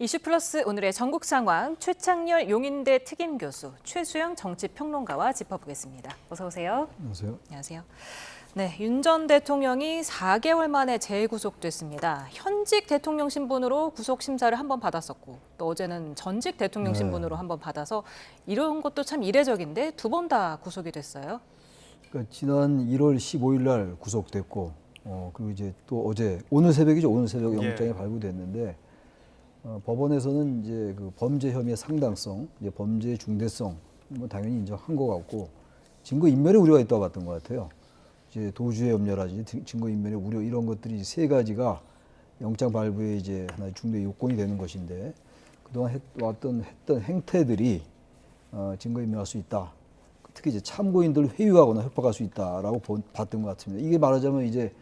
이슈플러스 오늘의 전국 상황 최창렬 용인대 특임교수, 최수영 정치평론가와 짚어보겠습니다. 어서 오세요. 안녕하세요. 안녕하세요. 네, 윤 전 대통령이 4개월 만에 재구속됐습니다. 현직 대통령 신분으로 구속 심사를 한 번 받았었고 또 어제는 전직 대통령 신분으로 한 번 받아서 이런 것도 참 이례적인데 두 번 다 구속이 됐어요. 그러니까 지난 1월 15일 날 구속됐고 그리고 이제 또 어제 오늘 새벽이죠. 오늘 새벽 영장이 발부됐는데 법원에서는 이제 그 범죄 혐의의 상당성, 이제 범죄의 중대성 뭐 당연히 인정한 것 같고 증거 인멸의 우려가 있다고 봤던 것 같아요. 이제 도주의 염려라든지 증거 인멸의 우려 이런 것들이 세 가지가 영장 발부에 이제 하나의 중대 요건이 되는 것인데 그동안 했던 행태들이 증거 인멸할 수 있다. 특히 이제 참고인들을 회유하거나 협박할 수 있다라고 봤던 것 같습니다. 이게 말하자면 이제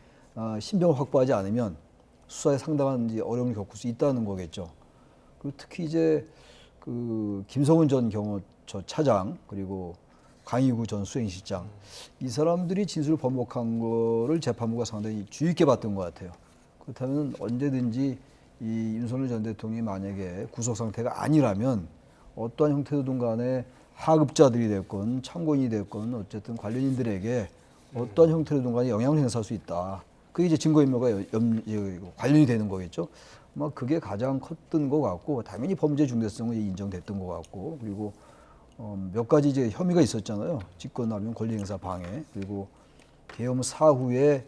신병을 확보하지 않으면 수사에 상당한 이제 어려움을 겪을 수 있다는 거겠죠. 그리고 특히 이제 그 김성훈 전 경호처 차장 그리고 강희구 전 수행실장 이 사람들이 진술을 번복한 거를 재판부가 상당히 주의 있게 봤던 것 같아요. 그렇다면 언제든지 이 윤석열 전 대통령이 만약에 구속 상태가 아니라면 어떠한 형태든 간에 하급자들이 됐건 참고인이 됐건 어쨌든 관련인들에게 어떠한 형태로든 간에 영향을 행사할 수 있다. 그게 이제 증거인멸과 관련이 되는 거겠죠. 아마 그게 가장 컸던 것 같고 당연히 범죄 중대성은 인정됐던 것 같고 그리고 몇 가지 이제 혐의가 있었잖아요. 직권남용, 권리행사 방해 그리고 계엄 사후에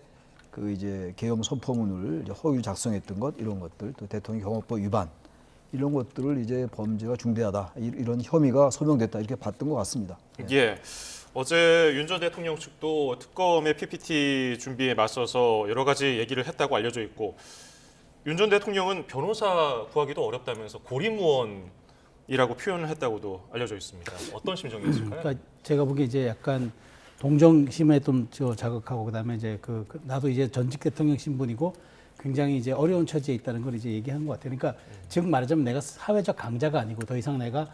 그 이제 계엄 선포문을 이제 허위로 작성했던 것 이런 것들 또 대통령 경호법 위반 이런 것들을 이제 범죄가 중대하다 이런 혐의가 소명됐다 이렇게 봤던 것 같습니다. 예. 어제 윤 전 대통령 측도 특검의 PPT 준비에 맞서서 여러 가지 얘기를 했다고 알려져 있고 윤 전 대통령은 변호사 구하기도 어렵다면서 고리무원이라고 표현을 했다고도 알려져 있습니다. 어떤 심정이었을까요? 그러니까 제가 보기에 이제 약간 동정심에 좀 자극하고 그다음에 이제 나도 이제 전직 대통령 신분이고 굉장히 이제 어려운 처지에 있다는 걸 이제 얘기한 것 같아요. 그러니까 즉 말하자면 내가 사회적 강자가 아니고 더 이상 내가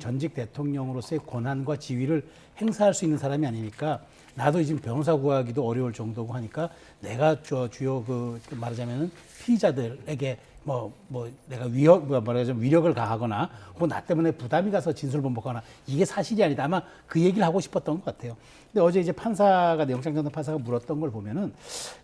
전직 대통령으로서의 권한과 지위를 행사할 수 있는 사람이 아니니까 나도 지금 변호사 구하기도 어려울 정도고 하니까 내가 주요 말하자면은 피의자들에게 내가 말하자면 위력을 가하거나 혹은 나 때문에 부담이 가서 진술 번복하거나 이게 사실이 아니다. 아마 그 얘기를 하고 싶었던 것 같아요. 근데 어제 이제 영장 전담 판사가 물었던 걸 보면은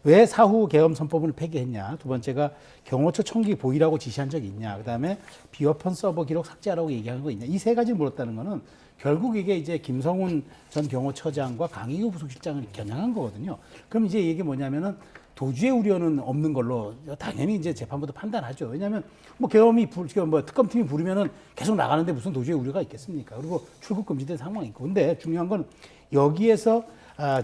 왜 사후 계엄 선포문을 폐기했냐. 두 번째가 경호처 청기 보이라고 지시한 적이 있냐. 그다음에 비오픈 서버 기록 삭제하라고 얘기한 거 있냐. 이 세 가지를 물었다는 거는 결국 이게 이제 김성훈 전 경호처장과 강희구 부속실장을 겨냥한 거거든요. 그럼 이제 이게 뭐냐면은 도주의 우려는 없는 걸로 당연히 이제 재판부도 판단하죠. 왜냐하면 특검팀이 부르면은 계속 나가는데 무슨 도주의 우려가 있겠습니까? 그리고 출국 금지된 상황이 있고. 근데 중요한 건 여기에서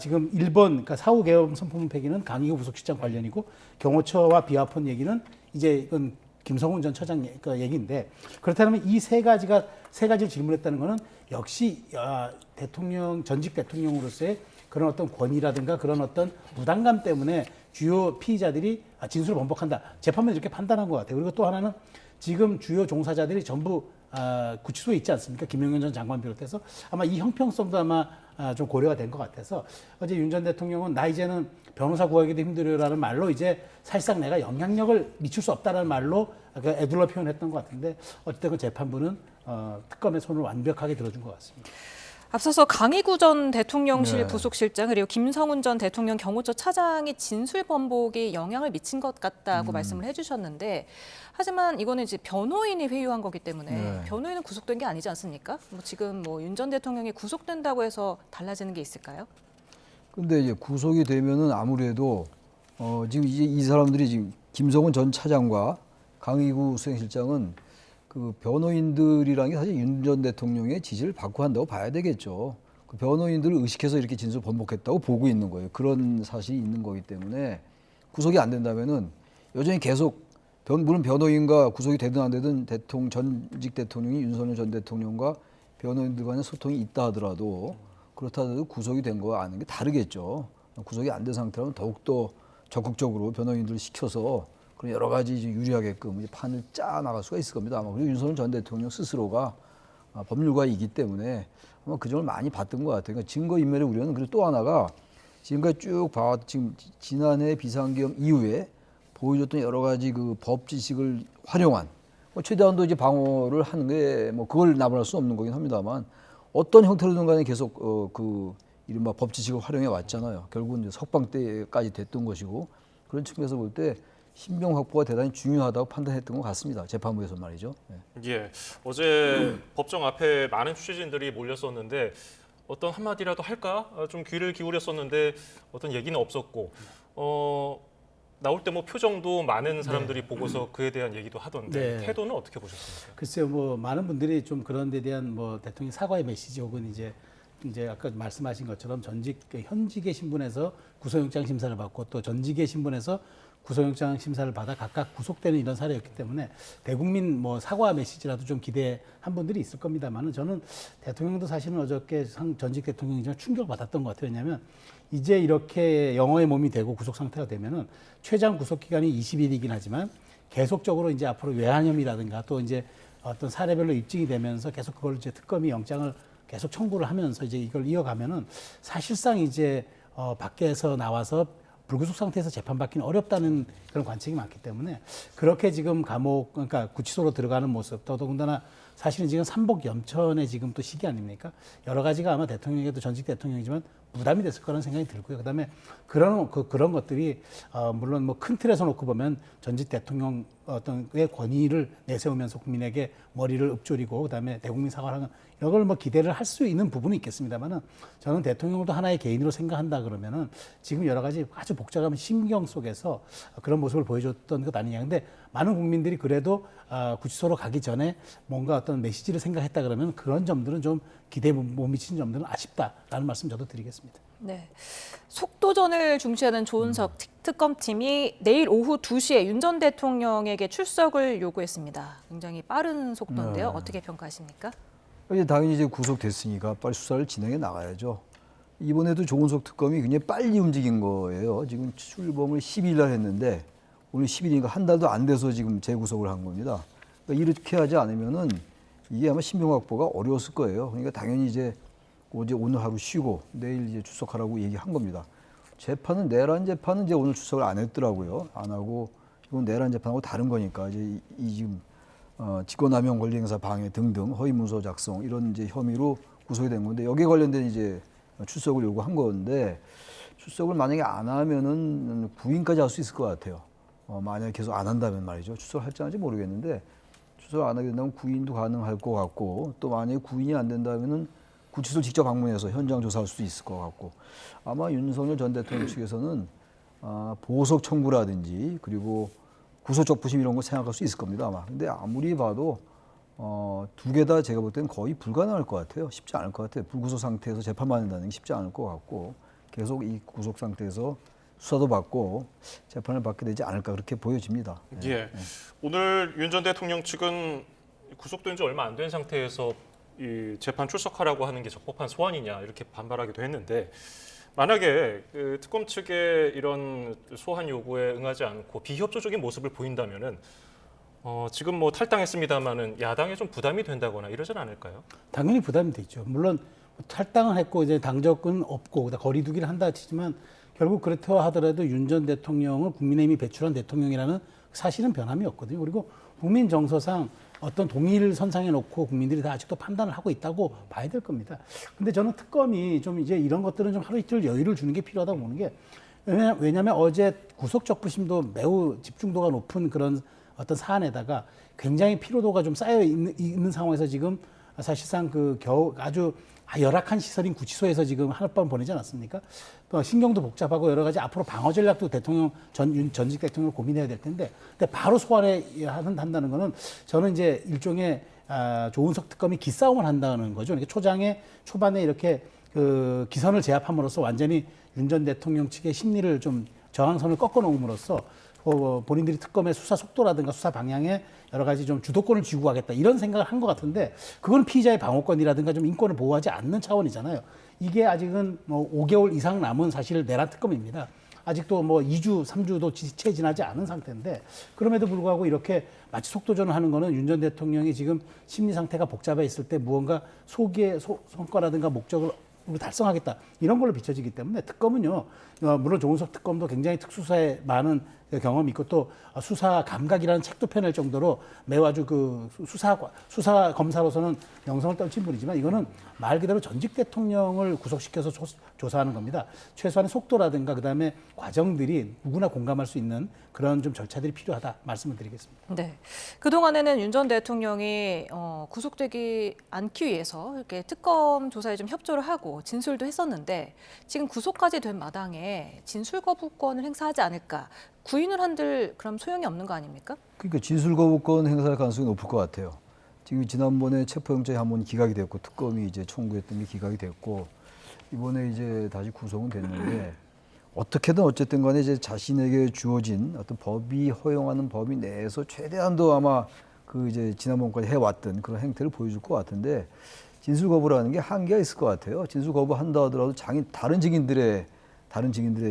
지금 1번, 그러니까 사후 계엄 선포문 폐기는 강희구 부속실장 관련이고 경호처와 비화폰 얘기는 이제 이건 김성훈 전 처장 얘기인데 그렇다면 이 세 가지를 질문했다는 거는 역시 전직 대통령으로서의 그런 어떤 권위라든가 그런 어떤 부담감 때문에 주요 피의자들이 진술을 번복한다. 재판부는 이렇게 판단한 것 같아요. 그리고 또 하나는 지금 주요 종사자들이 전부 구치소에 있지 않습니까? 김용현 전 장관 비롯해서 아마 이 형평성도 아마 좀 고려가 된 것 같아서 어제 윤 전 대통령은 나 이제는 변호사 구하기도 힘들어라는 말로 이제 사실상 내가 영향력을 미칠 수 없다라는 말로 애둘러 표현했던 것 같은데 어쨌든 재판부는 특검의 손을 완벽하게 들어준 것 같습니다. 앞서서 강희구 전 대통령실 부속실장 그리고 김성훈 전 대통령 경호처 차장이 진술 번복에 영향을 미친 것 같다고 말씀을 해주셨는데 하지만 이거는 이제 변호인이 회유한 거기 때문에 변호인은 구속된 게 아니지 않습니까? 지금 윤 전 대통령이 구속된다고 해서 달라지는 게 있을까요? 근데 이제 구속이 되면은 아무래도 지금 이제 이 사람들이 지금 김성훈 전 차장과 강희구 수행실장은 그 변호인들이라는 게 사실 윤 전 대통령의 지시를 받고 한다고 봐야 되겠죠. 그 변호인들을 의식해서 이렇게 진술 번복했다고 보고 있는 거예요. 그런 사실이 있는 거기 때문에 구속이 안 된다면은 여전히 계속 물론 변호인과 구속이 되든 안 되든 전직 대통령이 윤석열 전 대통령과 변호인들 간의 소통이 있다 하더라도 그렇다 하더라도 구속이 된 거와 아닌 게 다르겠죠. 구속이 안 된 상태라면 더욱더 적극적으로 변호인들을 시켜서 그런 여러 가지 유리하게끔 판을 짜 나갈 수가 있을 겁니다. 아마 그리고 윤석열 전 대통령 스스로가 법률가이기 때문에 아마 그 점을 많이 봤던 것 같아요. 그러니까 증거인멸의 우려는 그리고 또 하나가 지금까지 쭉 지금 지난해 비상계엄 이후에 보여줬던 여러 가지 그 법 지식을 활용한 최대한도 이제 방어를 하는 게 뭐 그걸 나분할 수 없는 거긴 합니다만 어떤 형태로든 간에 계속 그 이른바 법지식을 활용해 왔잖아요. 결국은 이제 석방 때까지 됐던 것이고 그런 측면에서 볼 때 신병 확보가 대단히 중요하다고 판단했던 것 같습니다. 재판부에서 말이죠. 네. 예, 어제 법정 앞에 많은 취재진들이 몰렸었는데 어떤 한마디라도 할까 좀 귀를 기울였었는데 어떤 얘기는 없었고 나올 때 뭐 표정도 많은 사람들이 보고서 그에 대한 얘기도 하던데 네. 태도는 어떻게 보셨습니까? 글쎄요, 뭐 많은 분들이 좀 그런 데 대한 뭐 대통령 사과의 메시지 혹은 이제 아까 말씀하신 것처럼 현직의 신분에서 구속영장 심사를 받고 또 전직의 신분에서 구속영장 심사를 받아 각각 구속되는 이런 사례였기 때문에 대국민 뭐 사과 메시지라도 좀 기대한 분들이 있을 겁니다만은 저는 대통령도 사실은 어저께 전직 대통령이지만 충격을 받았던 것 같아요. 왜냐하면 이제 이렇게 영어의 몸이 되고 구속 상태가 되면은 최장 구속 기간이 20일이긴 하지만 계속적으로 이제 앞으로 외환혐의라든가 또 이제 어떤 사례별로 입증이 되면서 계속 그걸 이제 특검이 영장을 계속 청구를 하면서 이제 이걸 이어가면은 사실상 이제 밖에서 나와서 불구속 상태에서 재판받기는 어렵다는 그런 관측이 많기 때문에 그렇게 지금 감옥 그러니까 구치소로 들어가는 모습 더더군다나 사실은 지금 삼복 연천의 지금 또 시기 아닙니까? 여러 가지가 아마 대통령에도 전직 대통령이지만 부담이 됐을 거라는 생각이 들고요. 그다음에 그런 것들이 물론 뭐 큰 틀에서 놓고 보면 전직 대통령 어떤의 권위를 내세우면서 국민에게 머리를 읊조리고 그다음에 대국민 사과를 하는 이런 걸 뭐 기대를 할 수 있는 부분이 있겠습니다만은 저는 대통령도 하나의 개인으로 생각한다 그러면은 지금 여러 가지 아주 복잡한 심경 속에서 그런 모습을 보여줬던 것 아니냐. 근데 많은 국민들이 그래도 구치소로 가기 전에 뭔가 어떤 메시지를 생각했다 그러면 그런 점들은 좀 기대에 못 미치는 점들은 아쉽다라는 말씀 저도 드리겠습니다. 네. 속도전을 중시하는 조은석 특검팀이 내일 오후 2시에 윤 전 대통령에게 출석을 요구했습니다. 굉장히 빠른 속도인데요. 네. 어떻게 평가하십니까? 이제 당연히 이제 구속됐으니까 빨리 수사를 진행해 나가야죠. 이번에도 조은석 특검이 굉장히 빨리 움직인 거예요. 지금 출범을 10일 날 했는데 오늘 10일이니까 한 달도 안 돼서 지금 재구속을 한 겁니다. 그러니까 이렇게 하지 않으면은 이게 아마 신병 확보가 어려웠을 거예요. 그러니까 당연히 이제 오늘 하루 쉬고 내일 이제 출석하라고 얘기한 겁니다. 재판은 내란 재판은 이제 오늘 출석을 안 했더라고요. 안 하고 이건 내란 재판하고 다른 거니까 이제 이 지금 직권남용 권리행사 방해 등등 허위 문서 작성 이런 이제 혐의로 구속이 된 건데 여기에 관련된 이제 출석을 요구한 건데 출석을 만약에 안 하면은 구인까지 할 수 있을 것 같아요. 만약에 계속 안 한다면 말이죠. 출석을 할지 안 할지 모르겠는데 출석을 안 하게 된다면 구인도 가능할 것 같고 또 만약에 구인이 안 된다면은 구치소를 직접 방문해서 현장 조사할 수도 있을 것 같고 아마 윤석열 전 대통령 측에서는 보석 청구라든지 그리고 구속적 부심 이런 거 생각할 수 있을 겁니다 아마. 근데 아무리 봐도 두 개 다 제가 볼 때는 거의 불가능할 것 같아요. 쉽지 않을 것 같아요. 불구속 상태에서 재판받는다는 게 쉽지 않을 것 같고 계속 이 구속 상태에서 수사도 받고 재판을 받게 되지 않을까 그렇게 보여집니다. 예. 오늘 윤 전 대통령 측은 구속된 지 얼마 안 된 상태에서 이 재판 출석하라고 하는 게 적법한 소환이냐 이렇게 반발하기도 했는데 만약에 그 특검 측의 이런 소환 요구에 응하지 않고 비협조적인 모습을 보인다면은 지금 뭐 탈당했습니다마는 야당에 좀 부담이 된다거나 이러진 않을까요? 당연히 부담이 되죠. 물론 탈당을 했고 이제 당적은 없고 거리두기를 한다 치지만 결국 그렇다 하더라도 윤 전 대통령을 국민의힘이 배출한 대통령이라는 사실은 변함이 없거든요. 그리고 국민 정서상 어떤 동의를 선상에 놓고 국민들이 다 아직도 판단을 하고 있다고 봐야 될 겁니다. 근데 저는 특검이 좀 이제 이런 것들은 좀 하루 이틀 여유를 주는 게 필요하다고 보는 게 왜냐하면 어제 구속적 부심도 매우 집중도가 높은 그런 어떤 사안에다가 굉장히 피로도가 좀 쌓여 있는 상황에서 지금 사실상 아주 열악한 시설인 구치소에서 지금 하룻밤 보내지 않았습니까? 또 신경도 복잡하고 여러 가지 앞으로 방어 전략도 전직 대통령을 고민해야 될 텐데, 근데 바로 한다는 거는 저는 이제 일종의 조은석 특검이 기싸움을 한다는 거죠. 그러니까 초반에 이렇게 기선을 제압함으로써 완전히 윤 전 대통령 측의 심리를 좀 저항선을 꺾어놓음으로써 본인들이 특검의 수사 속도라든가 수사 방향에 여러 가지 좀 주도권을 쥐고 가겠다 이런 생각을 한 것 같은데 그건 피의자의 방어권이라든가 좀 인권을 보호하지 않는 차원이잖아요. 이게 아직은 뭐 5개월 이상 남은 사실 내란 특검입니다. 아직도 뭐 2주, 3주도 채 지나지 않은 상태인데 그럼에도 불구하고 이렇게 마치 속도전을 하는 거는 윤 전 대통령이 지금 심리 상태가 복잡해 있을 때 무언가 성과라든가 목적을 달성하겠다 이런 걸로 비춰지기 때문에 특검은요 물론 조은석 특검도 굉장히 특수사에 많은 경험이 있고 또 수사 감각이라는 책도 펴낼 정도로 매우 아주 그 수사 검사로서는 명성을 떨친 분이지만 이거는 말 그대로 전직 대통령을 구속시켜서 조사하는 겁니다. 최소한의 속도라든가 그다음에 과정들이 누구나 공감할 수 있는 그런 좀 절차들이 필요하다 말씀을 드리겠습니다. 네. 그동안에는 윤 전 대통령이 구속되지 않기 위해서 이렇게 특검 조사에 좀 협조를 하고 진술도 했었는데 지금 구속까지 된 마당에 진술 거부권을 행사하지 않을까? 구인을 한들 그럼 소용이 없는 거 아닙니까? 그러니까 진술 거부권 행사할 가능성이 높을 것 같아요. 지금 지난번에 체포영장이 한 번 기각이 됐고 특검이 이제 청구했던 게 기각이 됐고 이번에 이제 다시 구속은 됐는데 어떻게든 어쨌든 간에 이제 자신에게 주어진 어떤 법이 허용하는 범위 내에서 최대한도 아마 그 이제 지난번까지 해왔던 그런 행태를 보여줄 것 같은데 진술 거부라는 게 한계가 있을 것 같아요. 진술 거부한다 하더라도 다른 증인들의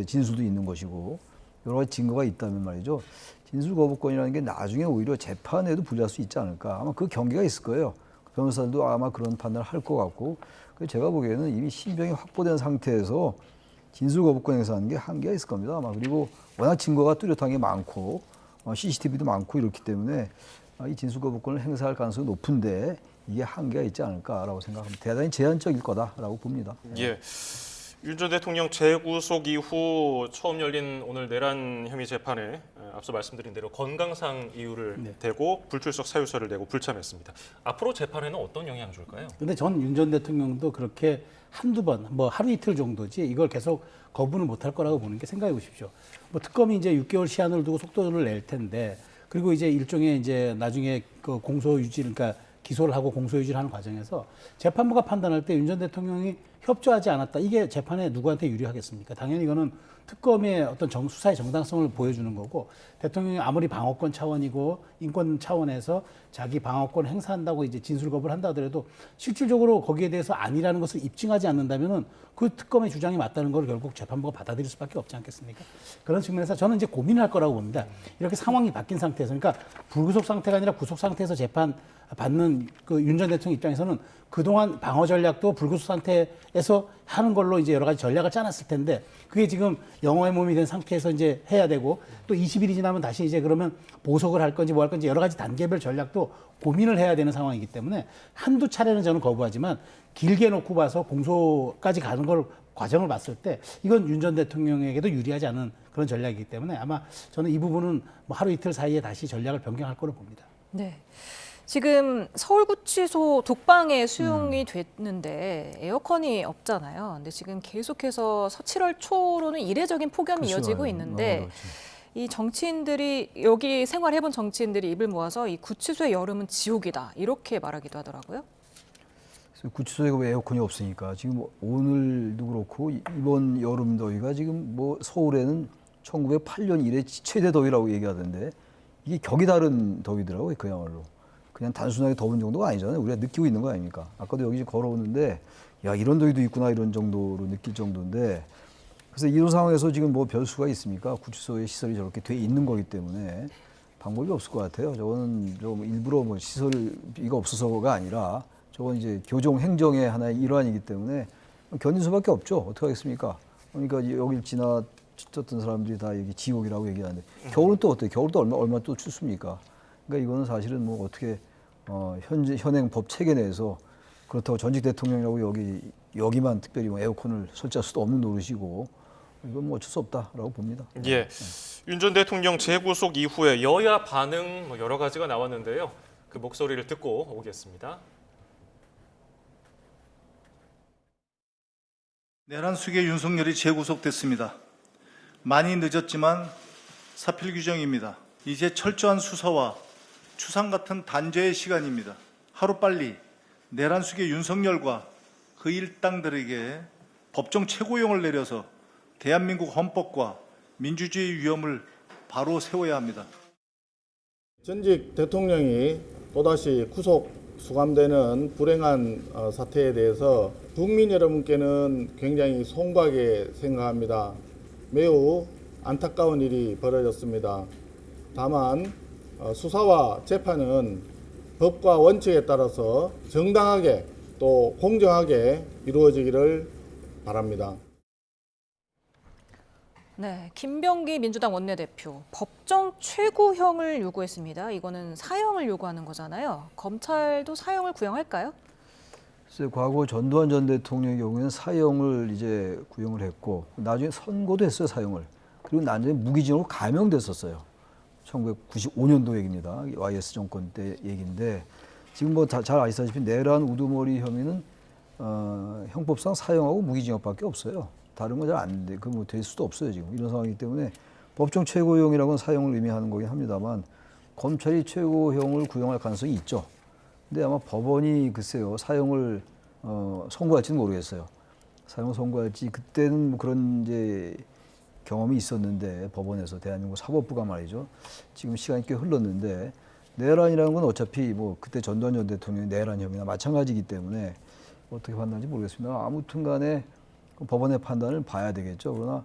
진술도 있는 것이고 여러 가지 증거가 있다면 말이죠. 진술 거부권이라는 게 나중에 오히려 재판에도 불리할 수 있지 않을까. 아마 그 경계가 있을 거예요. 변호사들도 아마 그런 판단을 할 것 같고 제가 보기에는 이미 신병이 확보된 상태에서 진술 거부권 행사하는 게 한계가 있을 겁니다. 아마 그리고 워낙 증거가 뚜렷한 게 많고 CCTV도 많고 이렇기 때문에 이 진술 거부권을 행사할 가능성이 높은데 이게 한계가 있지 않을까라고 생각합니다. 대단히 제한적일 거다라고 봅니다. 예. 윤 전 대통령 재구속 이후 처음 열린 오늘 내란 혐의 재판에 앞서 말씀드린 대로 건강상 이유를 대고 불출석 사유서를 내고 불참했습니다. 앞으로 재판에는 어떤 영향을 줄까요? 근데 전 윤 전 대통령도 그렇게 한두 번, 뭐 하루 이틀 정도지 이걸 계속 거부는 못할 거라고 보는 게 생각해 보십시오. 뭐 특검이 이제 6개월 시한을 두고 속도를 낼 텐데 그리고 이제 일종의 이제 나중에 그 공소 유지, 그러니까 기소를 하고 공소 유지를 하는 과정에서 재판부가 판단할 때 윤 전 대통령이 협조하지 않았다. 이게 재판에 누구한테 유리하겠습니까? 당연히 이거는 특검의 어떤 수사의 정당성을 보여주는 거고 대통령이 아무리 방어권 차원이고 인권 차원에서 자기 방어권 행사한다고 이제 진술 거부를 한다 하더라도 실질적으로 거기에 대해서 아니라는 것을 입증하지 않는다면은 그 특검의 주장이 맞다는 걸 결국 재판부가 받아들일 수밖에 없지 않겠습니까? 그런 측면에서 저는 이제 고민을 할 거라고 봅니다. 이렇게 상황이 바뀐 상태에서 그러니까 불구속 상태가 아니라 구속 상태에서 재판 받는 그 윤 전 대통령 입장에서는 그동안 방어 전략도 불구속 상태에서 하는 걸로 이제 여러 가지 전략을 짜놨을 텐데 그게 지금 영어의 몸이 된 상태에서 이제 해야 되고 또 20일이 지나면 다시 이제 그러면 보석을 할 건지 뭐 할 건지 여러 가지 단계별 전략도 고민을 해야 되는 상황이기 때문에 한두 차례는 저는 거부하지만 길게 놓고 봐서 공소까지 가는 걸 과정을 봤을 때 이건 윤 전 대통령에게도 유리하지 않은 그런 전략이기 때문에 아마 저는 이 부분은 뭐 하루 이틀 사이에 다시 전략을 변경할 거로 봅니다. 네. 지금 서울구치소 독방에 수용이 됐는데 에어컨이 없잖아요. 근데 지금 계속해서 7월 초로는 이례적인 폭염이 그렇죠. 이어지고 있는데 이 정치인들이 여기 생활해본 정치인들이 입을 모아서 이 구치소의 여름은 지옥이다 이렇게 말하기도 하더라고요. 구치소에 왜 에어컨이 없으니까 지금 오늘도 그렇고 이번 여름 더위가 지금 뭐 서울에는 1908년 이래 최대 더위라고 얘기하던데 이게 격이 다른 더위더라고요. 그야말로. 그냥 단순하게 더운 정도가 아니잖아요. 우리가 느끼고 있는 거 아닙니까? 아까도 여기 걸어오는데 야 이런 더위도 있구나 이런 정도로 느낄 정도인데 그래서 이런 상황에서 지금 뭐 별수가 있습니까? 구치소의 시설이 저렇게 돼 있는 거기 때문에 방법이 없을 것 같아요. 저거는 좀 일부러 뭐 시설이가 없어서가 아니라 저건 이제 교정 행정의 하나의 일환이기 때문에 견딜 수밖에 없죠. 어떻게 하겠습니까? 그러니까 여길 지나쳤던 사람들이 다 여기 지옥이라고 얘기하는데 겨울은 또 어때요? 겨울도 얼마 또 춥습니까? 그러니까 이거는 사실은 뭐 어떻게 현행 법 체계 내에서 그렇다고 전직 대통령이라고 여기만 특별히 뭐 에어컨을 설치할 수도 없는 노릇이고 이건 뭐 어쩔 수 없다라고 봅니다. 예, 윤 전 대통령 재구속 이후에 여야 반응 뭐 여러 가지가 나왔는데요. 그 목소리를 듣고 오겠습니다. 내란 수계 윤석열이 재구속됐습니다. 많이 늦었지만 사필 규정입니다. 이제 철저한 수사와 추상 같은 단죄의 시간입니다. 하루빨리 내란 수계 윤석열과 그 일당들에게 법정 최고형을 내려서 대한민국 헌법과 민주주의 위험을 바로 세워야 합니다. 전직 대통령이 또다시 구속 수감되는 불행한 사태에 대해서 국민 여러분께는 굉장히 송구하게 생각합니다. 매우 안타까운 일이 벌어졌습니다. 다만 수사와 재판은 법과 원칙에 따라서 정당하게 또 공정하게 이루어지기를 바랍니다. 네, 김병기 민주당 원내대표 법정 최고형을 요구했습니다. 이거는 사형을 요구하는 거잖아요. 검찰도 사형을 구형할까요? 글쎄, 과거 전두환 전 대통령의 경우에는 사형을 이제 구형을 했고 나중에 선고도 했어요, 사형을. 그리고 나중에 무기징역으로 감형됐었어요. 1995년도 얘기입니다. YS 정권 때 얘기인데 지금 뭐 잘 아시다시피 내란 우두머리 혐의는 형법상 사형하고 무기징역밖에 없어요. 다른 건 잘 안 돼. 그 뭐 될 수도 없어요, 지금. 이런 상황이기 때문에 법정 최고형이라고는 사형을 의미하는 거긴 합니다만 검찰이 최고형을 구형할 가능성이 있죠. 근데 아마 법원이 글쎄요, 사형을 선고할지는 모르겠어요. 사형을 선고할지 그때는 뭐 그런 이제 경험이 있었는데 법원에서 대한민국 사법부가 말이죠. 지금 시간이 꽤 흘렀는데 내란이라는 건 어차피 뭐 그때 전두환 전 대통령의 내란 혐의나 마찬가지이기 때문에 어떻게 판단할지 모르겠습니다. 아무튼간에 법원의 판단을 봐야 되겠죠. 그러나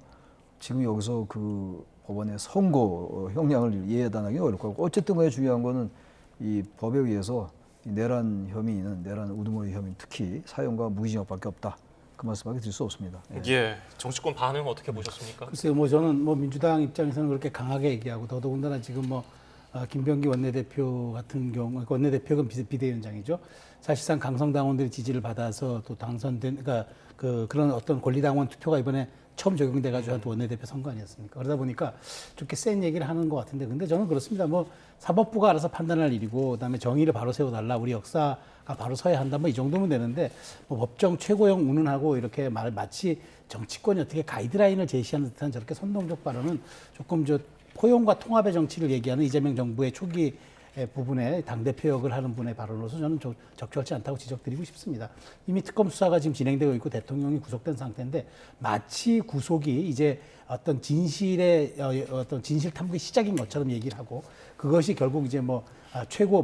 지금 여기서 그 법원의 선고 형량을 예단하기 어렵고 어쨌든 간에 중요한 거는 이 법에 의해서 이 내란 혐의는 내란 우두머리 혐의 특히 사형과 무기징역밖에 없다. 그 말씀밖에 드릴 수 없습니다. 예, 정치권 반응 어떻게 보셨습니까? 글쎄요, 뭐 저는 뭐 민주당 입장에서는 그렇게 강하게 얘기하고 더더군다나 지금 뭐 김병기 원내대표 같은 경우, 원내대표가 비대위원장이죠. 사실상 강성당원들의 지지를 받아서 또 당선된, 그러니까 그런 어떤 권리당원 투표가 이번에 처음 적용돼가지고 한 원내대표 선거 아니었습니까? 그러다 보니까 좀 센 얘기를 하는 것 같은데, 근데 저는 그렇습니다. 뭐 사법부가 알아서 판단할 일이고, 그다음에 정의를 바로 세워달라, 우리 역사가 바로 서야 한다, 뭐 이 정도면 되는데, 뭐 법정 최고형 운운하고 이렇게 마치 정치권이 어떻게 가이드라인을 제시하는 듯한 저렇게 선동적 발언은 조금 포용과 통합의 정치를 얘기하는 이재명 정부의 초기 부분에 당대표 역을 하는 분의 발언으로서 저는 적절치 않다고 지적드리고 싶습니다. 이미 특검 수사가 지금 진행되고 있고 대통령이 구속된 상태인데 마치 구속이 이제 어떤 어떤 진실 탐구의 시작인 것처럼 얘기를 하고 그것이 결국 이제 뭐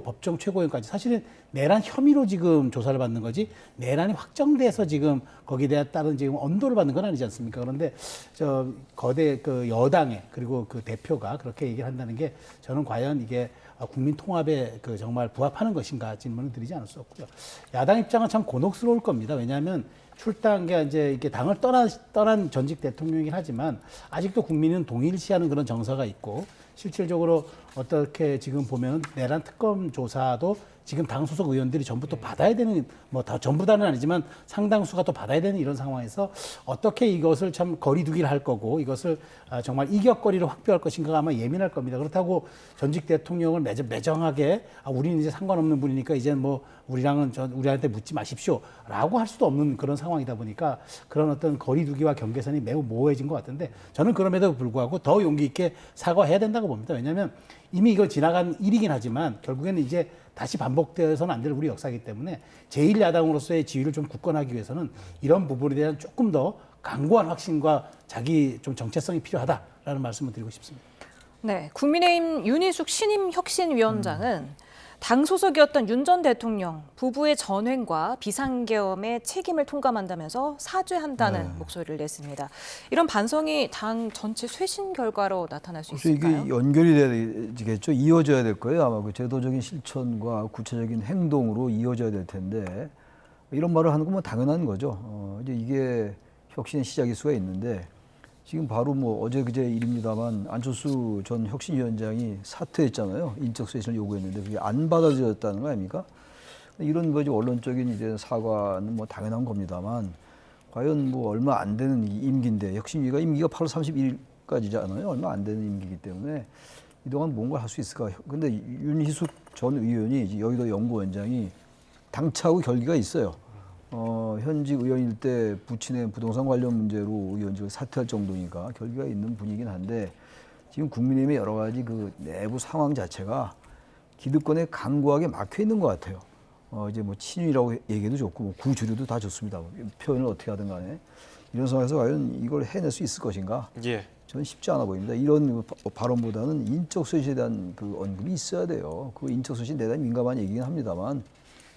법정 최고형까지 사실은 내란 혐의로 지금 조사를 받는 거지 내란이 확정돼서 지금 거기에 따른 지금 언도를 받는 건 아니지 않습니까? 그런데 거대 그 여당의 그리고 그 대표가 그렇게 얘기를 한다는 게 저는 과연 이게 국민 통합에 정말 부합하는 것인가 질문을 드리지 않을 수 없고요. 야당 입장은 참 곤혹스러울 겁니다. 왜냐하면 출당계 이제 이렇게 당을 떠난 전직 대통령이긴 하지만 아직도 국민은 동일시하는 그런 정서가 있고 실질적으로 어떻게 지금 보면 내란 특검 조사도 지금 당 소속 의원들이 전부 또 받아야 되는 뭐 다 전부 다는 아니지만 상당수가 또 받아야 되는 이런 상황에서 어떻게 이것을 참 거리두기를 할 거고 이것을 정말 이격거리를 확보할 것인가가 아마 예민할 겁니다. 그렇다고 전직 대통령을 매정하게 우리는 이제 상관없는 분이니까 이제 뭐 우리한테 묻지 마십시오라고 할 수도 없는 그런 상황이다 보니까 그런 어떤 거리두기와 경계선이 매우 모호해진 것 같은데 저는 그럼에도 불구하고 더 용기 있게 사과해야 된다고 봅니다. 왜냐하면 이미 이거 지나간 일이긴 하지만 결국에는 이제 다시 반복되어서는 안 될 우리 역사이기 때문에 제1야당으로서의 지위를 좀 굳건하기 위해서는 이런 부분에 대한 조금 더 강고한 확신과 자기 좀 정체성이 필요하다라는 말씀을 드리고 싶습니다. 네, 국민의힘 윤희숙 신임 혁신위원장은 당 소속이었던 윤 전 대통령 부부의 전횡과 비상계엄의 책임을 통감한다면서 사죄한다는 목소리를 냈습니다. 이런 반성이 당 전체 쇄신 결과로 나타날 수 있을까요? 이게 연결이 되겠죠. 이어져야 될 거예요. 아마 그 제도적인 실천과 구체적인 행동으로 이어져야 될 텐데 이런 말을 하는 건 뭐 당연한 거죠. 이제 이게 혁신의 시작일 수가 있는데 지금 바로 뭐 어제 그제 일입니다만 안철수 전 혁신위원장이 사퇴했잖아요. 인적 쇄신을 요구했는데 그게 안 받아들여졌다는 거 아닙니까? 이런 거지 언론적인 이제 사과는 뭐 당연한 겁니다만 과연 뭐 얼마 안 되는 임기인데 혁신위가 임기가 8월 31일까지잖아요. 얼마 안 되는 임기이기 때문에 이동안 뭔가 할 수 있을까? 근데 윤희숙 전 의원이 여의도 연구원장이 당차고 결기가 있어요. 현직 의원일 때 부친의 부동산 관련 문제로 의원직을 사퇴할 정도니까 결기가 있는 분이긴 한데 지금 국민의힘의 여러 가지 그 내부 상황 자체가 기득권에 강고하게 막혀 있는 것 같아요. 이제 뭐 친윤이라고 얘기해도 좋고 뭐 구주류도 다 좋습니다. 표현을 어떻게 하든 간에 이런 상황에서 과연 이걸 해낼 수 있을 것인가? 예. 저는 쉽지 않아 보입니다. 이런 발언보다는 인적 쇄신에 대한 그 언급이 있어야 돼요. 그 인적 쇄신 대단히 민감한 얘기긴 합니다만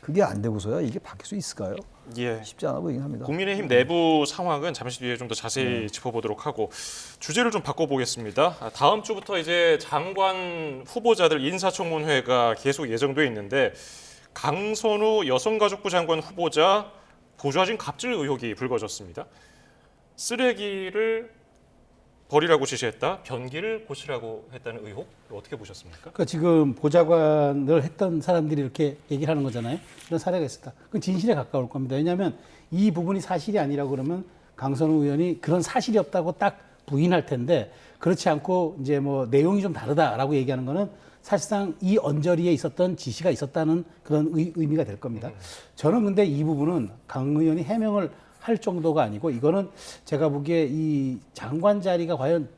그게 안 되고서야 이게 바뀔 수 있을까요? 예. 쉽지 않아 보이긴 합니다. 국민의힘 내부 상황은 잠시 뒤에 좀 더 자세히 짚어보도록 하고 주제를 좀 바꿔보겠습니다. 다음 주부터 이제 장관 후보자들 인사청문회가 계속 예정돼 있는데 강선우 여성가족부 장관 후보자 보좌진 갑질 의혹이 불거졌습니다. 쓰레기를 버리라고 지시했다, 변기를 고치라고 했다는 의혹 어떻게 보셨습니까? 그러니까 지금 보좌관을 했던 사람들이 이렇게 얘기를 하는 거잖아요. 이런 사례가 있었다. 그건 진실에 가까울 겁니다. 왜냐하면 이 부분이 사실이 아니라고 그러면 강선우 의원이 그런 사실이 없다고 딱 부인할 텐데 그렇지 않고 이제 뭐 내용이 좀 다르다라고 얘기하는 거는 사실상 이 언저리에 있었던 지시가 있었다는 그런 의미가 될 겁니다. 저는 근데 이 부분은 강 의원이 해명을 할 정도가 아니고 이거는 제가 보기에 이 장관 자리가 과연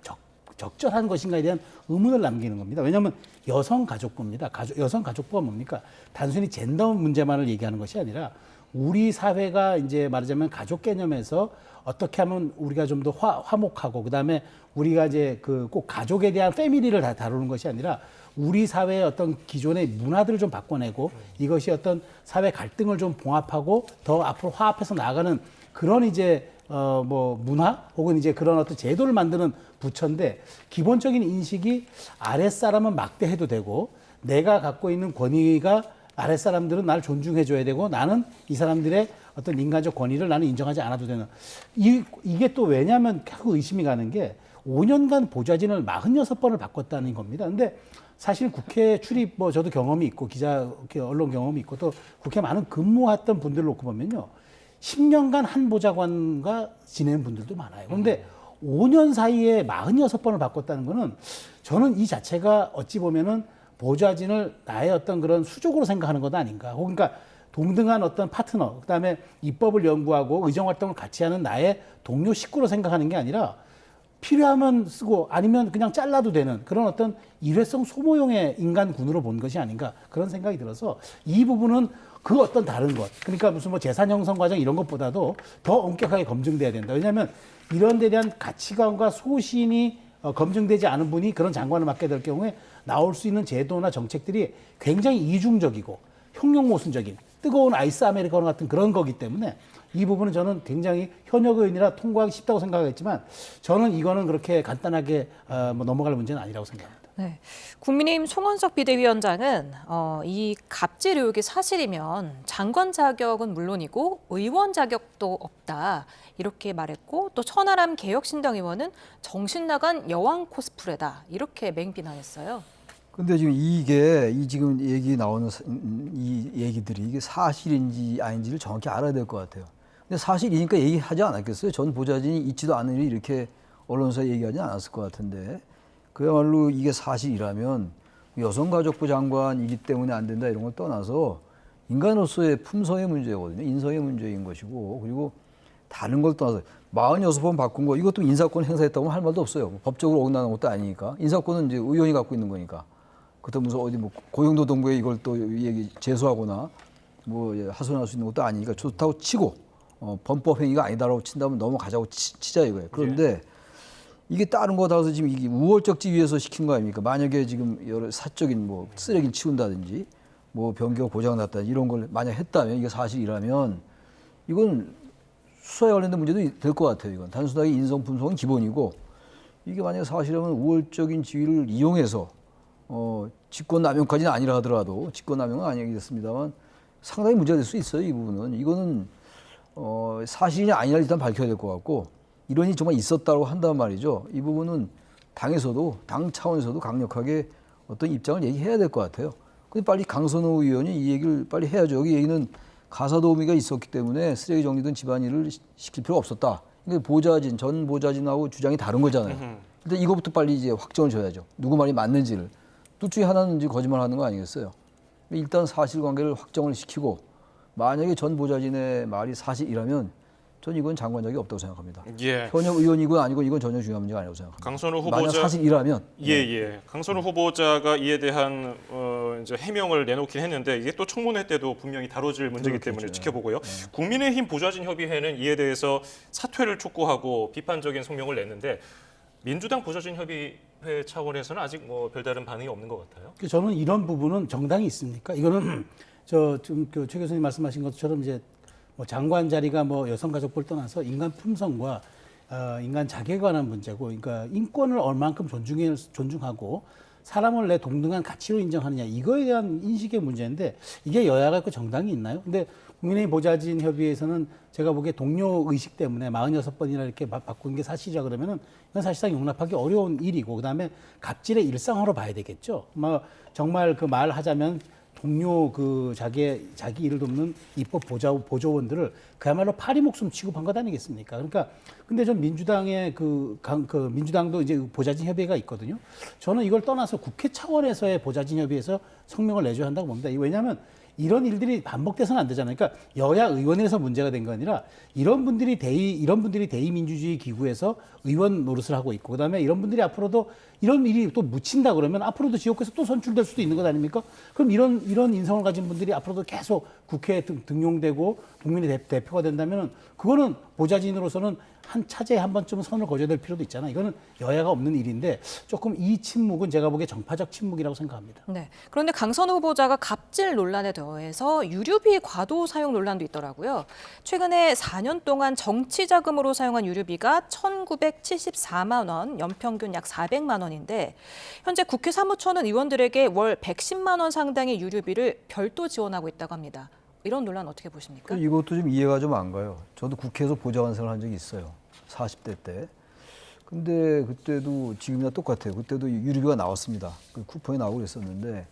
적절한 것인가에 대한 의문을 남기는 겁니다. 왜냐하면 여성가족부입니다. 여성가족부가 뭡니까? 단순히 젠더 문제만을 얘기하는 것이 아니라 우리 사회가 이제 말하자면 가족 개념에서 어떻게 하면 우리가 좀 더 화목하고 그다음에 우리가 이제 그 꼭 가족에 대한 패밀리를 다 다루는 것이 아니라 우리 사회의 어떤 기존의 문화들을 좀 바꿔내고 이것이 어떤 사회 갈등을 좀 봉합하고 더 앞으로 화합해서 나아가는 그런 이제 뭐 문화 혹은 이제 그런 어떤 제도를 만드는 부처인데 기본적인 인식이 아랫사람은 막대해도 되고 내가 갖고 있는 권위가 아랫사람들은 나를 존중해줘야 되고 나는 이 사람들의 어떤 인간적 권위를 나는 인정하지 않아도 되는 이게 또 왜냐하면 계속 의심이 가는 게 5년간 보좌진을 46번을 바꿨다는 겁니다. 근데 사실 국회 출입 뭐 저도 경험이 있고 언론 경험이 있고 또 국회 많은 근무했던 분들을 놓고 보면요. 10년간 한 보좌관과 지내는 분들도 많아요. 그런데 5년 사이에 46번을 바꿨다는 거는 저는 이 자체가 어찌 보면은 보좌진을 나의 어떤 그런 수족으로 생각하는 것 아닌가. 혹은 그러니까 동등한 어떤 파트너, 그다음에 입법을 연구하고 의정활동을 같이 하는 나의 동료 식구로 생각하는 게 아니라 필요하면 쓰고 아니면 그냥 잘라도 되는 그런 어떤 일회성 소모용의 인간군으로 본 것이 아닌가 그런 생각이 들어서 이 부분은 그 어떤 다른 것 그러니까 무슨 뭐 재산 형성 과정 이런 것보다도 더 엄격하게 검증돼야 된다. 왜냐하면 이런 데 대한 가치관과 소신이 검증되지 않은 분이 그런 장관을 맡게 될 경우에 나올 수 있는 제도나 정책들이 굉장히 이중적이고 흉흉모순적인 뜨거운 아이스 아메리카노 같은 그런 거기 때문에 이 부분은 저는 굉장히 현역 의원이라 통과하기 쉽다고 생각했지만 저는 이거는 그렇게 간단하게 뭐 넘어갈 문제는 아니라고 생각합니다. 네. 국민의힘 송원석 비대위원장은 이 갑질 의혹이 사실이면 장관 자격은 물론이고 의원 자격도 없다 이렇게 말했고 또 천하람 개혁신당 의원은 정신 나간 여왕 코스프레다 이렇게 맹비난했어요. 근데 지금 이게 지금 얘기 나오는 이 얘기들이 이게 사실인지 아닌지를 정확히 알아야 될 것 같아요. 근데 사실이니까 얘기하지 않았겠어요? 전 보좌진이 있지도 않은 일이 이렇게 언론사에 얘기하지 않았을 것 같은데 그야말로 이게 사실이라면 여성가족부 장관이기 때문에 안 된다 이런 걸 떠나서 인간으로서의 품성의 문제거든요. 인성의 문제인 것이고 그리고 다른 걸 떠나서 46번 바꾼 거 이것도 인사권 행사했다고 할 말도 없어요. 법적으로 어긋나는 것도 아니니까. 인사권은 이제 의원이 갖고 있는 거니까. 그것도 무슨 어디 뭐 고용노동부에 이걸 또 제소하거나 뭐 하소연할 수 있는 것도 아니니까 좋다고 치고 범법 행위가 아니다라고 친다면 넘어가자고 치자 이거예요. 그런데 이게 다른 거 따라서 지금 이게 우월적 지위에서 시킨 거 아닙니까? 만약에 지금 여러 사적인 뭐 쓰레기를 치운다든지 뭐 변기가 고장났다든지 이런 걸 만약 했다면 이게 사실이라면 이건 수사에 관련된 문제도 될 것 같아요. 이건 단순하게 인성 분석은 기본이고 이게 만약에 사실이라면 우월적인 지위를 이용해서 직권남용까지는 아니라 하더라도 직권남용은 아니겠습니다만 상당히 문제가 될 수 있어요. 이 부분은 이거는 사실이 아니냐 일단 밝혀야 될 것 같고 이런 일이 정말 있었다고 한단 말이죠. 이 부분은 당 차원에서도 강력하게 어떤 입장을 얘기해야 될 것 같아요. 근데 빨리 강선호 의원이 이 얘기를 빨리 해야죠. 여기 얘기는 가사도우미가 있었기 때문에 쓰레기 정리든 집안일을 시킬 필요가 없었다. 이게 전 보좌진하고 주장이 다른 거잖아요. 근데 이거부터 빨리 이제 확정을 줘야죠. 누구 말이 맞는지를. 둘 중에 하나는 이제 거짓말하는 거 아니겠어요? 일단 사실관계를 확정을 시키고 만약에 전 보좌진의 말이 사실이라면 전 이건 장관 자격이 없다고 생각합니다. 예. 현역 의원이고 아니고 이건 전혀 중요한 문제가 아니라고 생각합니다. 강선우 후보자 만약 사실이라면 예. 강선우 후보자가 이에 대한 이제 해명을 내놓긴 했는데 이게 또 청문회 때도 분명히 다뤄질 문제이기 때문에 그렇겠죠. 지켜보고요. 국민의힘 보좌진 협의회는 이에 대해서 사퇴를 촉구하고 비판적인 성명을 냈는데 민주당 보좌진 협의회 차원에서는 아직 뭐 별다른 반응이 없는 것 같아요. 저는 이런 부분은 정당이 있습니까? 이거는 지금 최 교수님 말씀하신 것처럼 이제 뭐 장관 자리가 뭐 여성가족부를 떠나서 인간 품성과 인간 자격에 관한 문제고, 그러니까 인권을 얼만큼 존중하고 사람을 내 동등한 가치로 인정하느냐 이거에 대한 인식의 문제인데 이게 여야가 있고 정당이 있나요? 근데 국민의힘 보좌진 협의회에서는 제가 보기에 동료 의식 때문에 46번이나 이렇게 바꾼 게 사실이라 그러면은 이건 사실상 용납하기 어려운 일이고 그다음에 갑질의 일상화로 봐야 되겠죠. 뭐 정말 그 말하자면 동료 그 자기 일을 돕는 입법 보조원들을 그야말로 파리 목숨 취급한 것 아니겠습니까? 그러니까 근데 전 민주당의 민주당도 이제 보좌진 협의회가 있거든요. 저는 이걸 떠나서 국회 차원에서의 보좌진 협의회에서 성명을 내줘야 한다고 봅니다. 왜냐하면 이런 일들이 반복돼서는 안 되잖아요. 그러니까 여야 의원에서 문제가 된 거 아니라 이런 분들이 대의민주주의 기구에서 의원 노릇을 하고 있고 그다음에 이런 분들이 앞으로도 이런 일이 또 묻힌다 그러면 앞으로도 지역구에서 또 선출될 수도 있는 것 아닙니까? 그럼 이런 인성을 가진 분들이 앞으로도 계속 국회에 등용되고 국민의 대표가 된다면은 그거는 보좌진으로서는 한 차제에 한 번쯤은 선을 거둬야 될 필요도 있잖아요. 이거는 여야가 없는 일인데 조금 이 침묵은 제가 보기에 정파적 침묵이라고 생각합니다. 네. 그런데 강선우 후보자가 갑질 논란에 더해서 유류비 과도 사용 논란도 있더라고요. 최근에 4년 동안 정치 자금으로 사용한 유류비가 1,974만 원, 연평균 약 400만 원인데 현재 국회 사무처는 의원들에게 월 110만 원 상당의 유류비를 별도 지원하고 있다고 합니다. 이런 논란 어떻게 보십니까? 이것도 좀 이해가 좀 안 가요. 저도 국회에서 보좌관 생활 한 적이 있어요. 40대 때. 근데 그때도 지금이랑 똑같아요. 그때도 유류비가 나왔습니다. 그 쿠폰이 나오고 그랬었는데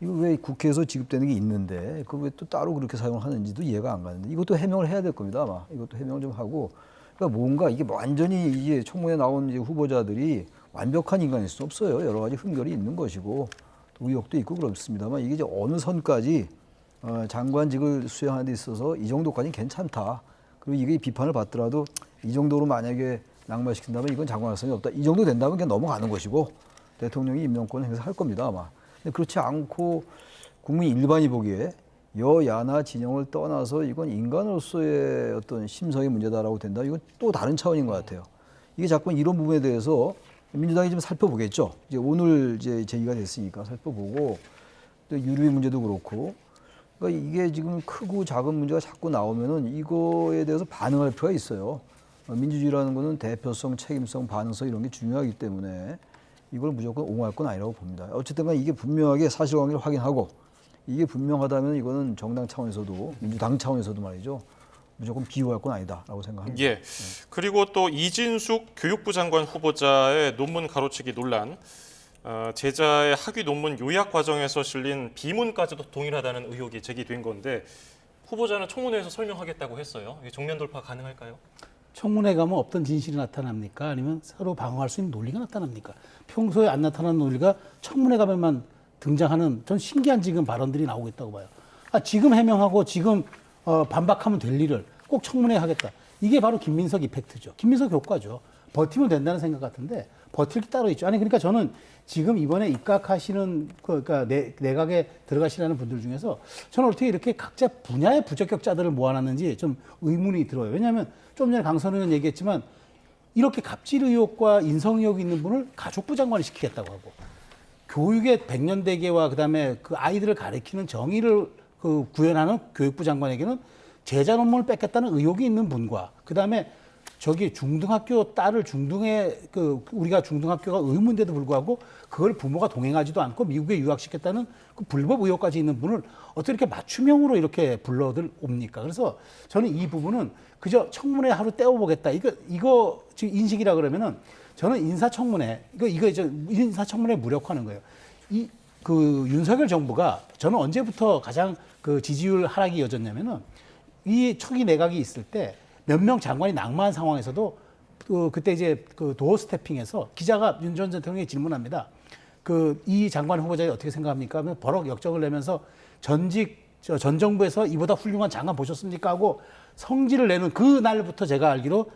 이거 왜 국회에서 지급되는 게 있는데 그걸 왜 또 따로 그렇게 사용을 하는지도 이해가 안 가는데 이것도 해명을 해야 될 겁니다. 아마 이것도 해명을 좀 하고 그러니까 뭔가 이게 완전히 이게 청문회 나온 이제 후보자들이 완벽한 인간일 수 없어요. 여러 가지 흠결이 있는 것이고 또 의혹도 있고 그렇습니다만 이게 이제 어느 선까지 장관직을 수행하는 데 있어서 이 정도까지는 괜찮다. 그리고 이게 비판을 받더라도 이 정도로 만약에 낙마시킨다면 이건 장관성이 없다. 이 정도 된다면 그냥 넘어가는 것이고 대통령이 임명권을 행사할 겁니다 아마. 근데 그렇지 않고 국민 일반이 보기에 여야나 진영을 떠나서 이건 인간으로서의 어떤 심성의 문제다라고 된다. 이건 또 다른 차원인 것 같아요. 이게 자꾸 이런 부분에 대해서 민주당이 좀 살펴보겠죠. 이제 오늘 이제 제기가 됐으니까 살펴보고 또 유류비 문제도 그렇고. 그러니까 이게 지금 크고 작은 문제가 자꾸 나오면은 이거에 대해서 반응할 필요가 있어요. 민주주의라는 거는 대표성, 책임성, 반응성 이런 게 중요하기 때문에 이걸 무조건 옹호할 건 아니라고 봅니다. 어쨌든 간에 이게 분명하게 사실관계를 확인하고 이게 분명하다면 이거는 정당 차원에서도 민주당 차원에서도 말이죠. 무조건 비호할 건 아니다라고 생각합니다. 예. 그리고 또 이진숙 교육부 장관 후보자의 논문 가로채기 논란. 제자의 학위 논문 요약 과정에서 실린 비문까지도 동일하다는 의혹이 제기된 건데 후보자는 청문회에서 설명하겠다고 했어요. 이게 정면 돌파 가능할까요? 청문회 가면 없던 진실이 나타납니까? 아니면 서로 방어할 수 있는 논리가 나타납니까? 평소에 안 나타나는 논리가 청문회 가면만 등장하는 전 신기한 지금 발언들이 나오고 있다고 봐요. 지금 해명하고 지금 반박하면 될 일을 꼭 청문회 하겠다. 이게 바로 김민석 이펙트죠. 김민석 효과죠. 버티면 된다는 생각 같은데 버틸 게 따로 있죠. 아니 그러니까 저는 지금 이번에 입각하시는 그러니까 내각에 들어가시라는 분들 중에서 저는 어떻게 이렇게 각자 분야의 부적격자들을 모아놨는지 좀 의문이 들어요. 왜냐하면 좀 전에 강선우 의원 얘기했지만 이렇게 갑질 의혹과 인성 의혹이 있는 분을 가족부 장관을 시키겠다고 하고 교육의 백년대계와 그다음에 그 아이들을 가리키는 정의를 구현하는 교육부 장관에게는 제자 논문을 뺏겠다는 의혹이 있는 분과 그다음에 저기 중등학교 딸을 중등에 우리가 중등학교가 의무인데도 불구하고 그걸 부모가 동행하지도 않고 미국에 유학시켰다는 그 불법 의혹까지 있는 분을 어떻게 이렇게 맞춤형으로 이렇게 불러들 옵니까? 그래서 저는 이 부분은 그저 청문회 하루 때워보겠다. 이거 지금 인식이라 그러면은 저는 인사청문회 인사청문회 무력화하는 거예요. 윤석열 정부가 저는 언제부터 가장 그 지지율 하락이 이어졌냐면은 이 초기 내각이 있을 때 몇 명 장관이 낙마한 상황에서도 그때 이제 도어 스태핑에서 기자가 윤 전 대통령이 질문합니다. 이 장관 후보자에 어떻게 생각합니까? 하면 버럭 역적을 내면서 전 정부에서 이보다 훌륭한 장관 보셨습니까? 하고 성질을 내는 그 날부터 제가 알기로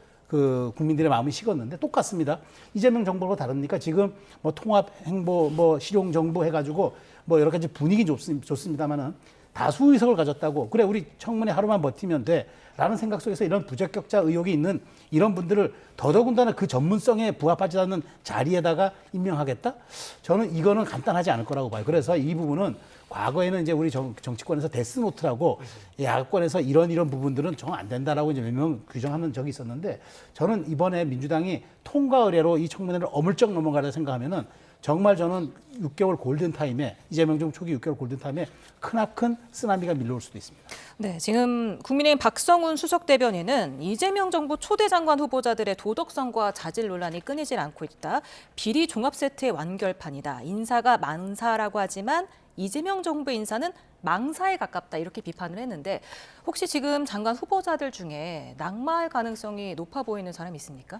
국민들의 마음이 식었는데 똑같습니다. 이재명 정부하고 다릅니까? 지금 뭐 통합 행보, 뭐 실용 정부 해가지고 뭐 여러 가지 분위기 좋습니다만은 다수 의석을 가졌다고 그래 우리 청문회 하루만 버티면 돼라는 생각 속에서 이런 부적격자 의혹이 있는 이런 분들을 더더군다나 그 전문성에 부합하지 않는 자리에다가 임명하겠다? 저는 이거는 간단하지 않을 거라고 봐요. 그래서 이 부분은 과거에는 이제 우리 정치권에서 데스노트라고 야권에서 이런 부분들은 정 안 된다라고 이제 몇 명 규정하는 적이 있었는데 저는 이번에 민주당이 통과 의례로 이 청문회를 어물쩍 넘어가려 생각하면은 정말 저는 6개월 골든타임에 이재명 정부 초기 6개월 골든타임에 크나큰 쓰나미가 밀려올 수도 있습니다. 네, 지금 국민의힘 박성훈 수석 대변인은 이재명 정부 초대 장관 후보자들의 도덕성과 자질 논란이 끊이질 않고 있다. 비리 종합 세트의 완결판이다. 인사가 만사라고 하지만 이재명 정부 인사는 망사에 가깝다 이렇게 비판을 했는데 혹시 지금 장관 후보자들 중에 낙마할 가능성이 높아 보이는 사람이 있습니까?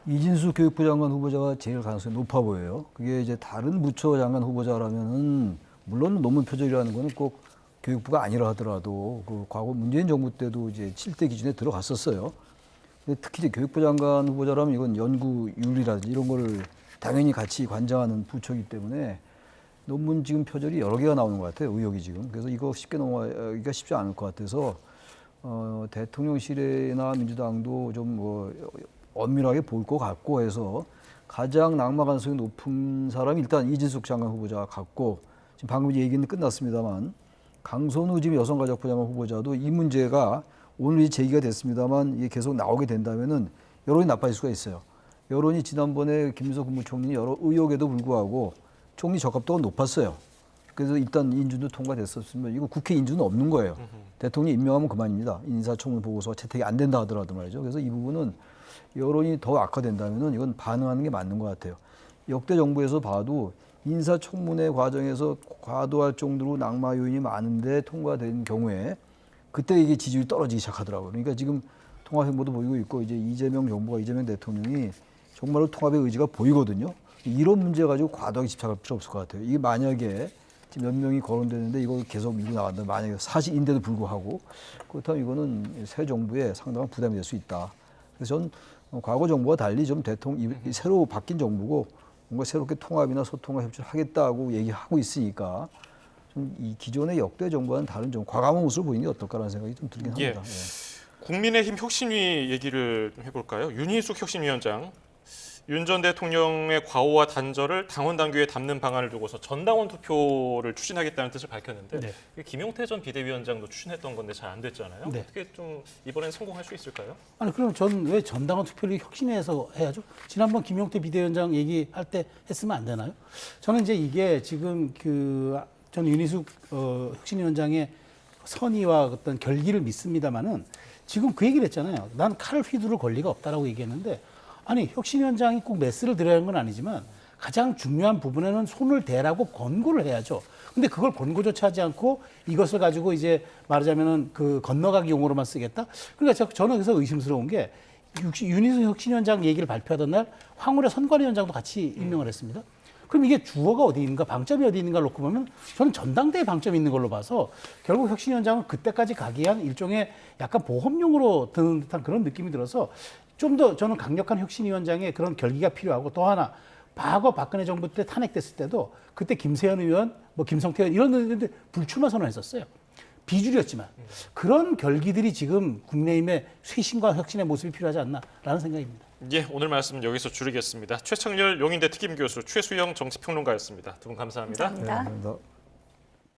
이진수 교육부 장관 후보자가 제일 가능성이 높아 보여요. 그게 이제 다른 부처 장관 후보자라면은 물론 논문 표절이라는 거는 꼭 교육부가 아니라 하더라도 그 과거 문재인 정부 때도 이제 7대 기준에 들어갔었어요. 근데 특히 이제 교육부 장관 후보자라면 이건 연구윤리라든지 이런 거를 당연히 같이 관장하는 부처이기 때문에 논문 지금 표절이 여러 개가 나오는 것 같아요. 의혹이 지금. 그래서 이거 쉽게 넘어가기가 쉽지 않을 것 같아서 대통령실이나 민주당도 좀 뭐 엄밀하게 볼 것 같고 해서 가장 낙마 가능성이 높은 사람이 일단 이진숙 장관 후보자 같고 지금 방금 얘기는 끝났습니다만 강선우 지금 여성가족부 장관 후보자도 이 문제가 오늘 제기가 됐습니다만 이게 계속 나오게 된다면은 여론이 나빠질 수가 있어요. 여론이 지난번에 김문수 국무총리 여러 의혹에도 불구하고 총리 적합도가 높았어요. 그래서 일단 인준도 통과됐었으면 이거 국회 인준은 없는 거예요. 대통령이 임명하면 그만입니다. 인사청문 보고서가 채택이 안 된다 하더라도 말이죠. 그래서 이 부분은 여론이 더 악화된다면은 이건 반응하는 게 맞는 것 같아요. 역대 정부에서 봐도 인사청문회 과정에서 과도할 정도로 낙마 요인이 많은데 통과된 경우에 그때 이게 지지율이 떨어지기 시작하더라고요. 그러니까 지금 통합 행보도 보이고 있고 이제 이재명 정부가 이재명 대통령이 정말로 통합의 의지가 보이거든요. 이런 문제 가지고 과도하게 집착할 필요 없을 것 같아요. 이게 만약에 지금 몇 명이 거론되는데 이걸 계속 밀고 나간다. 만약에 사실인데도 불구하고 그렇다면 이거는 새 정부에 상당한 부담이 될 수 있다. 그래서 전 과거 정부와 달리 좀 새로 바뀐 정부고 뭔가 새롭게 통합이나 소통과 협치를 하겠다고 얘기하고 있으니까 좀 이 기존의 역대 정부와는 다른 좀 과감한 모습을 보이는 게 어떨까라는 생각이 좀 들긴 합니다. 예. 국민의힘 혁신위 얘기를 좀 해볼까요? 윤희숙 혁신위원장. 윤 전 대통령의 과오와 단절을 당원 당규에 담는 방안을 두고서 전당원 투표를 추진하겠다는 뜻을 밝혔는데 네. 김용태 전 비대위원장도 추진했던 건데 잘 안 됐잖아요. 네. 어떻게 좀 이번엔 성공할 수 있을까요? 아니 그럼 전 왜 전당원 투표를 혁신해서 해야죠? 지난번 김용태 비대위원장 얘기할 때 했으면 안 되나요? 저는 이제 이게 지금 저는 윤희숙 혁신위원장의 선의와 어떤 결기를 믿습니다만은 지금 그 얘기를 했잖아요. 난 칼을 휘두를 권리가 없다라고 얘기했는데 아니 혁신위원장이 꼭 메스를 드려야 하는 건 아니지만 가장 중요한 부분에는 손을 대라고 권고를 해야죠. 근데 그걸 권고조차 하지 않고 이것을 가지고 이제 말하자면은 그 건너가기 용어로만 쓰겠다. 그러니까 저는 그래서 의심스러운 게 윤희숙 혁신위원장 얘기를 발표하던 날 황울의 선관위원장도 같이 임명을 했습니다. 그럼 이게 주어가 어디 있는가, 방점이 어디 있는가를 놓고 보면 저는 전당대에 방점이 있는 걸로 봐서 결국 혁신위원장은 그때까지 가기 위한 일종의 약간 보험용으로 드는 듯한 그런 느낌이 들어서 좀 더 저는 강력한 혁신위원장의 그런 결기가 필요하고 또 하나 과거 박근혜 정부 때 탄핵됐을 때도 그때 김세현 의원, 뭐 김성태 의원 이런 분들 불출마 선언했었어요. 비주류였지만 그런 결기들이 지금 국민의힘의 쇄신과 혁신의 모습이 필요하지 않나라는 생각입니다. 예, 오늘 말씀 여기서 줄이겠습니다. 최창렬 용인대 특임 교수, 최수영 정치평론가였습니다. 두 분 감사합니다. 감사합니다. 감사합니다.